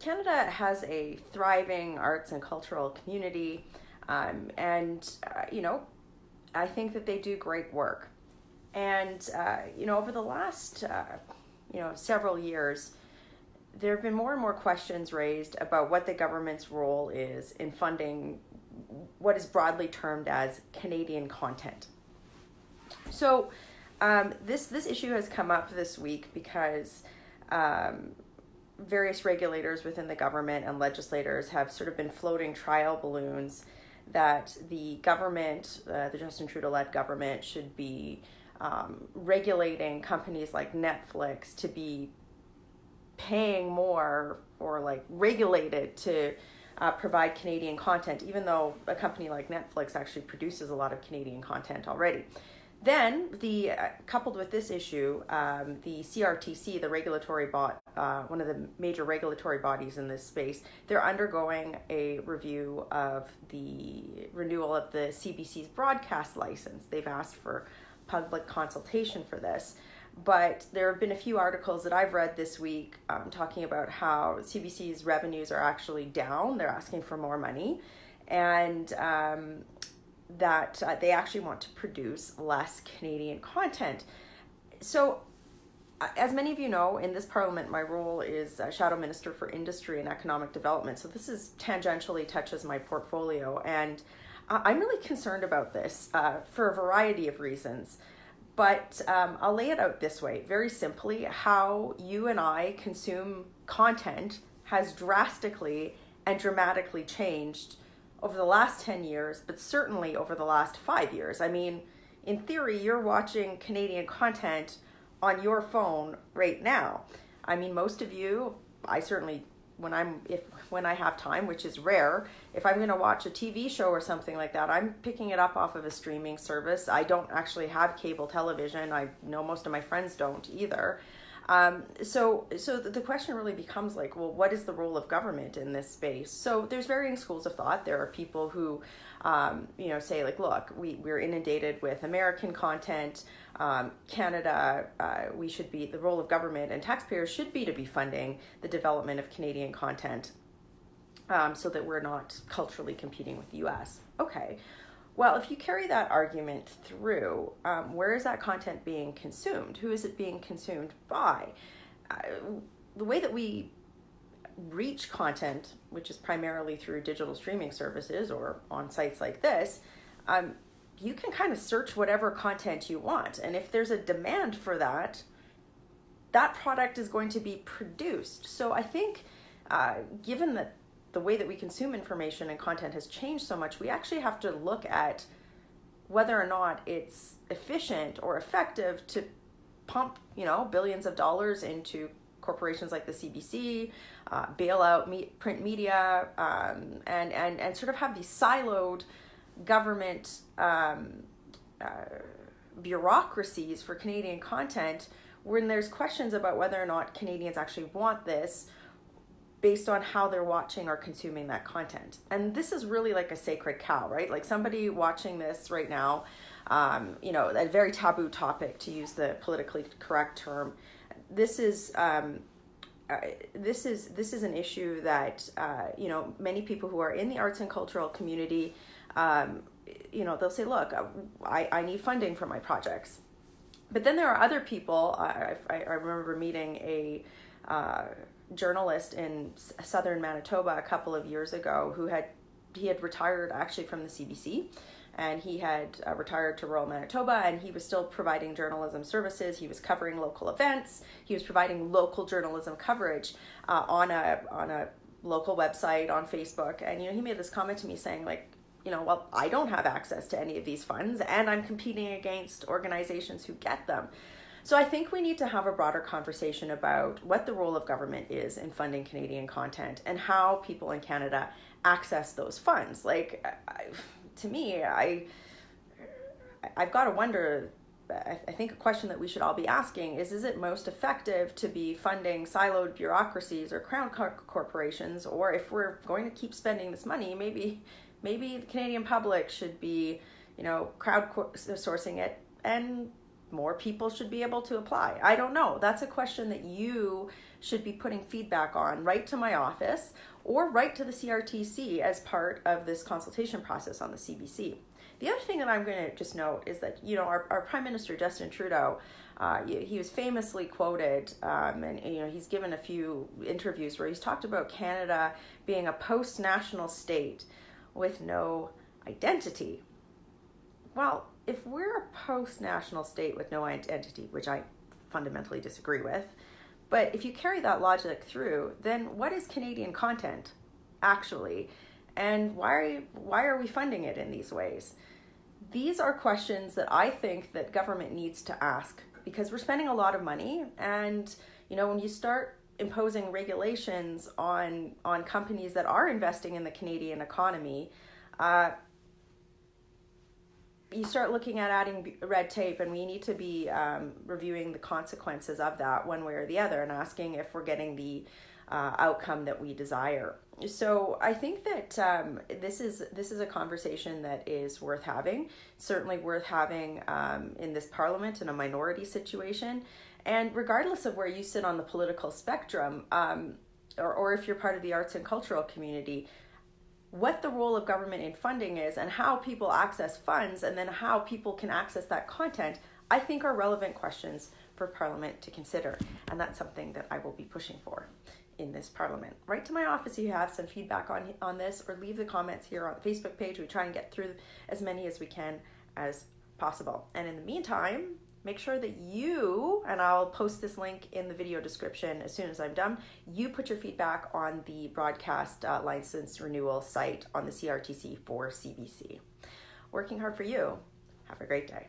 Canada has a thriving arts and cultural community, and I think that they do great work. And over the last several years, there have been more and more questions raised about what the government's role is in funding what is broadly termed as Canadian content. So this issue has come up this week because various regulators within the government and legislators have sort of been floating trial balloons that the government, the Justin Trudeau-led government, should be regulating companies like Netflix to be paying more or like regulated to provide Canadian content, even though a company like Netflix actually produces a lot of Canadian content already. Then, coupled with this issue, the CRTC, the regulatory one of the major regulatory bodies in this space, they're undergoing a review of the renewal of the CBC's broadcast license. They've asked for public consultation for this. But there have been a few articles that I've read this week talking about how CBC's revenues are actually down. They're asking for more money, and that they actually want to produce less Canadian content. So, as many of you know, in this parliament, my role is Shadow Minister for Industry and Economic Development. So this is tangentially touches my portfolio, and I'm really concerned about this for a variety of reasons. But I'll lay it out this way, very simply: how you and I consume content has drastically and dramatically changed over the last 10 years, but certainly over the last 5 years. I mean, in theory, you're watching Canadian content on your phone right now. I mean, most of you, I certainly, when I have time, which is rare, if I'm going to watch a TV show or something like that, I'm picking it up off of a streaming service. I don't actually have cable television. I know most of my friends don't either. So the question really becomes like, well, what is the role of government in this space? So there's varying schools of thought. There are people who, say like, look, we're inundated with American content. Canada, the role of government and taxpayers should be to be funding the development of Canadian content, so that we're not culturally competing with the US. Okay. Well, if you carry that argument through, where is that content being consumed? Who is it being consumed by? The way that we reach content, which is primarily through digital streaming services or on sites like this, you can kind of search whatever content you want. And if there's a demand for that, that product is going to be produced. So I think given that the way that we consume information and content has changed so much, we actually have to look at whether or not it's efficient or effective to pump, billions of dollars into corporations like the CBC, bail out print media, and sort of have these siloed government bureaucracies for Canadian content, when there's questions about whether or not Canadians actually want this based on how they're watching or consuming that content. And this is really like a sacred cow, right? Like somebody watching this right now, a very taboo topic, to use the politically correct term. This is an issue that many people who are in the arts and cultural community, they'll say, look, I need funding for my projects. But then there are other people. I remember meeting a journalist in southern Manitoba a couple of years ago he had retired actually from the CBC, and he had retired to rural Manitoba, and he was still providing journalism services. He was covering local events. He was providing local journalism coverage on a local website on Facebook. And he made this comment to me saying, like, well, I don't have access to any of these funds, and I'm competing against organizations who get them. So I think we need to have a broader conversation about what the role of government is in funding Canadian content and how people in Canada access those funds. Like, to me, I've got to wonder, I think a question that we should all be asking is it most effective to be funding siloed bureaucracies or crown corporations? Or if we're going to keep spending this money, maybe the Canadian public should be, crowdsourcing it and more people should be able to apply? I don't know. That's a question that you should be putting feedback on right to my office or right to the CRTC as part of this consultation process on the CBC. The other thing that I'm going to just note is that, our Prime Minister, Justin Trudeau, he was famously quoted, and he's given a few interviews where he's talked about Canada being a post-national state with no identity. Well, if we're a post-national state with no identity, which I fundamentally disagree with, but if you carry that logic through, then what is Canadian content, actually? And why are we funding it in these ways? These are questions that I think that government needs to ask, because we're spending a lot of money, and when you start imposing regulations on companies that are investing in the Canadian economy, you start looking at adding red tape, and we need to be reviewing the consequences of that one way or the other, and asking if we're getting the outcome that we desire. So I think that this is a conversation that is worth having, certainly worth having in this Parliament in a minority situation. And regardless of where you sit on the political spectrum, or if you're part of the arts and cultural community, what the role of government in funding is and how people access funds, and then how people can access that content, I think are relevant questions for Parliament to consider. And that's something that I will be pushing for in this Parliament. Write to my office if you have some feedback on this, or leave the comments here on the Facebook page. We try and get through as many as we can as possible. And in the meantime, make sure that you, and I'll post this link in the video description as soon as I'm done, you put your feedback on the broadcast license renewal site on the CRTC for CBC. Working hard for you. Have a great day.